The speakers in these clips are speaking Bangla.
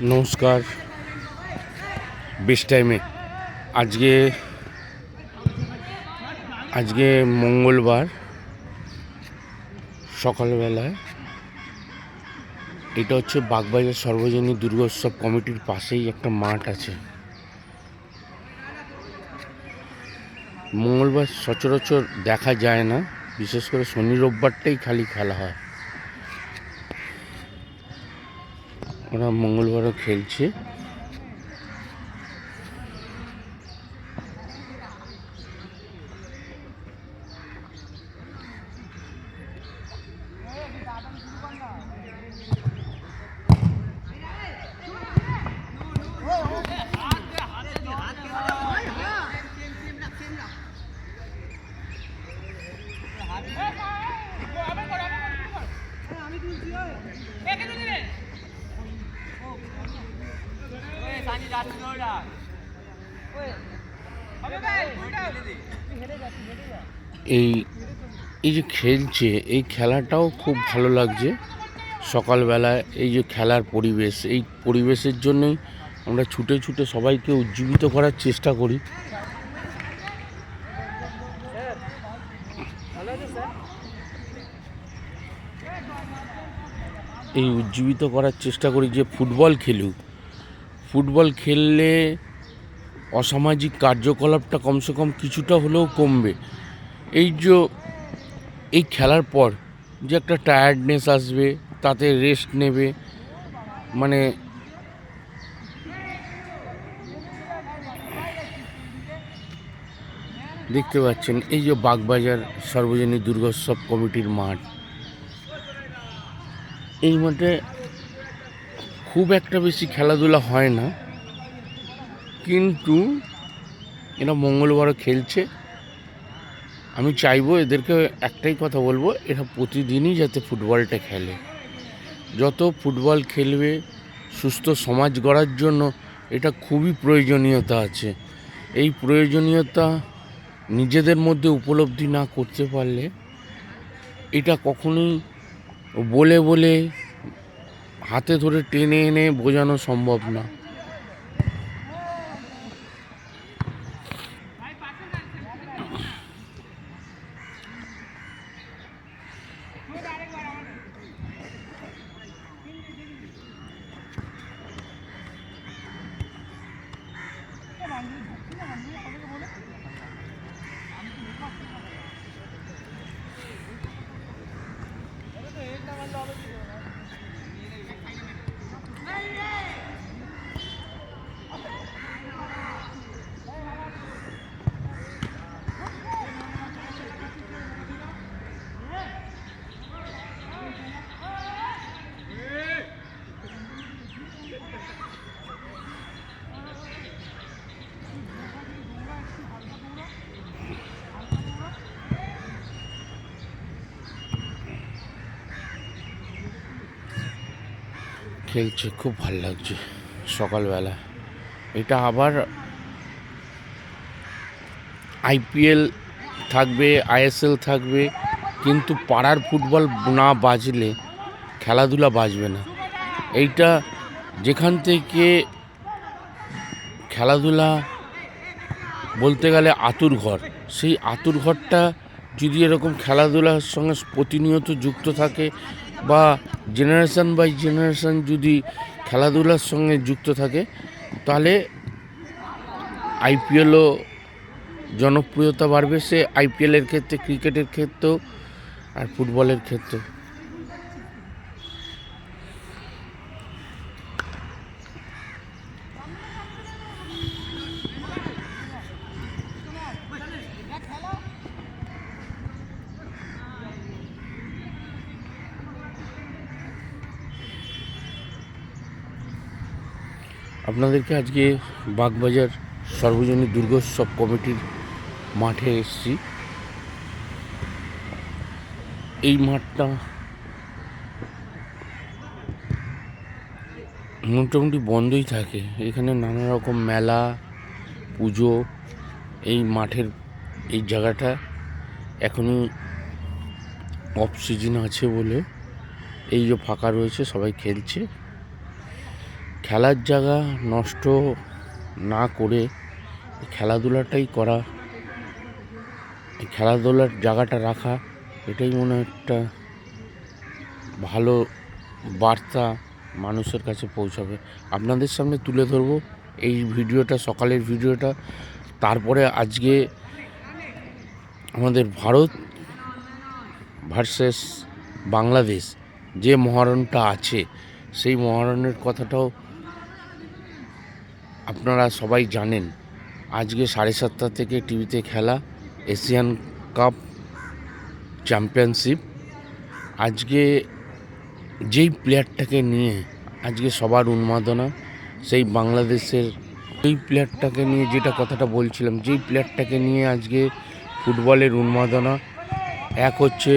নমস্কার। বেস্ট টাইমে আজকে আজকে মঙ্গলবার সকালবেলায় এটা হচ্ছে বাগবাজার সর্বজনীন দুর্গোৎসব কমিটির পাশেই একটা মাঠ আছে। মঙ্গলবার সচরাচর দেখা যায় না, বিশেষ করে শনি রোববারটাই খালি খেলা হয়। ওরা মঙ্গলবারও খেলছে। এই এই যে খেলছে, এই খেলাটাও খুব ভালো লাগছে। সকালবেলায় এই যে খেলার পরিবেশ, এই পরিবেশের জন্যই আমরা ছুটে ছুটে সবাইকে উজ্জীবিত করার চেষ্টা করি। এই উজ্জীবিত করার চেষ্টা করি যে ফুটবল খেলুক। ফুটবল খেললে অসামাজিক কার্যকলাপটা কমসে কম কিছুটা হলেও কমবে। এই খেলার পর যে একটা টায়ার্ডনেস আসবে, তাতে রেস্ট নেবে, মানে দেখতে পাচ্ছেন এই যে বাগবাজার সর্বজনীন দুর্গোৎসব কমিটির মাঠ। এই মাঠে খুব একটা বেশি খেলাধুলা হয় না, কিন্তু এরা মঙ্গলবারও খেলছে। আমি চাইবো এদেরকে একটাই কথা বলবো, এরা প্রতিদিনই যাতে ফুটবলটা খেলে। যত ফুটবল খেলবে, সুস্থ সমাজ গড়ার জন্য এটা খুবই প্রয়োজনীয়তা আছে। এই প্রয়োজনীয়তা নিজেদের মধ্যে উপলব্ধি না করতে পারলে এটা কখনোই বলে বলে হাতে ধরে টেনে এনে বোঝানো সম্ভব না। খেলছে, খুব ভালো লাগছে সকালবেলা। এটা আবার আইপিএল থাকবে, আইএসএল থাকবে, কিন্তু পাড়ার ফুটবল না বাজলে খেলাধুলা বাজবে না। এইটা যেখান থেকে খেলাধুলা বলতে গেলে আতুর ঘর, সেই আতুর ঘরটা যদি এরকম খেলাধুলার সঙ্গে প্রতিনিয়ত যুক্ত থাকে, বা জেনারেশান বাই জেনারেশান যদি খেলাধুলার সঙ্গে যুক্ত থাকে, তাহলে আইপিএলও জনপ্রিয়তা বাড়বে। সে আইপিএলের ক্ষেত্রে, ক্রিকেটের ক্ষেত্রেও, আর ফুটবলের ক্ষেত্রেও। আপনাদেরকে আজকে বাগবাজার সর্বজনীন দুর্গোৎসব কমিটির মাঠে এসেছি। এই মাঠটা মোটামুটি বন্ধই থাকে। এখানে নানা রকম মেলা, পুজো, এই মাঠের এই জায়গাটা এখনই অফ সিজন আছে বলে এই যে ফাঁকা রয়েছে, সবাই খেলছে। খেলার জায়গা নষ্ট না করে খেলাধুলাটাই করা, এই খেলাধুলার জায়গাটা রাখা, এটাই মনে হয় একটা ভালো বার্তা মানুষের কাছে পৌঁছাবে। আপনাদের সামনে তুলে ধরবো এই ভিডিওটা, সকালের ভিডিওটা। তারপরে আজকে আমাদের ভারত ভার্সেস বাংলাদেশ যে মহারণটা আছে, সেই মহারণের কথাটাও আপনারা সবাই জানেন। আজকে 7:30 থেকে টিভিতে খেলা এশিয়ান কাপ চ্যাম্পিয়নশিপ। আজকে যেই প্লেয়ারটাকে নিয়ে আজকে সবার উন্মাদনা, সেই বাংলাদেশের এই প্লেয়ারটাকে নিয়ে, যেটা কথাটা বলছিলাম, যেই প্লেয়ারটাকে নিয়ে আজকে ফুটবলের উন্মাদনা। এক হচ্ছে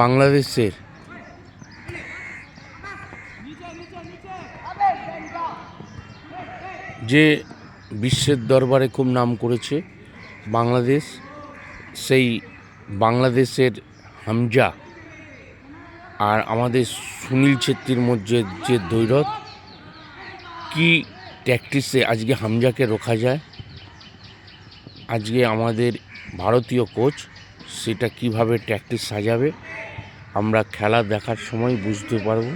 বাংলাদেশের যে বিশ্বের দরবারে খুব নাম করেছে বাংলাদেশ, সেই বাংলাদেশের হামজা আর আমাদের সুনীল ছেত্রীর মধ্যে যে দ্বৈরথ, কি ট্যাকটিসে আজকে হামজাকে রোখা যায়, আজকে আমাদের ভারতীয় কোচ সেটা কিভাবে ট্যাকটিস সাজাবে, আমরা খেলা দেখার সময় বুঝতে পারব।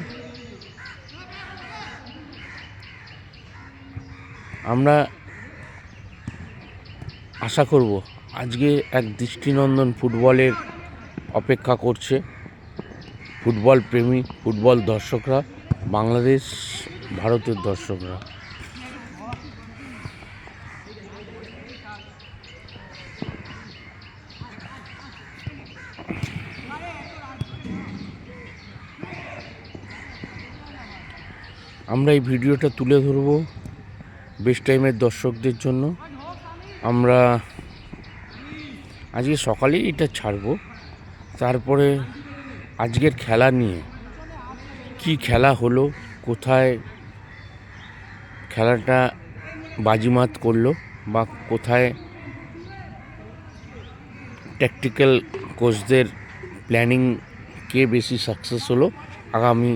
আমরা আশা করব আজকে এক দৃষ্টিনন্দন ফুটবলের অপেক্ষা করছে ফুটবল প্রেমী, ফুটবল দর্শকরা, বাংলাদেশ ভারতের দর্শকরা। আমরা এই ভিডিওটা তুলে ধরবো বেস্ট টাইমের দর্শকদের জন্য। আমরা আজকে সকালেই এটা ছাড়বো। তারপরে আজকের খেলা নিয়ে, কি খেলা হলো, কোথায় খেলাটা বাজিমাত করলো, বা কোথায় ট্যাকটিক্যাল কোচদের প্ল্যানিং কে বেশি সাকসেস হলো, আগামী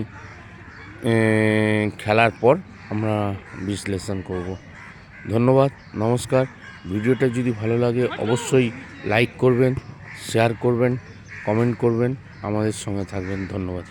খেলার পর আমরা বিশ্লেষণ করব। ধন্যবাদ, নমস্কার। ভিডিওটা যদি ভালো লাগে অবশ্যই লাইক করবেন, শেয়ার করবেন, কমেন্ট করবেন, আমাদের সঙ্গে থাকবেন। ধন্যবাদ।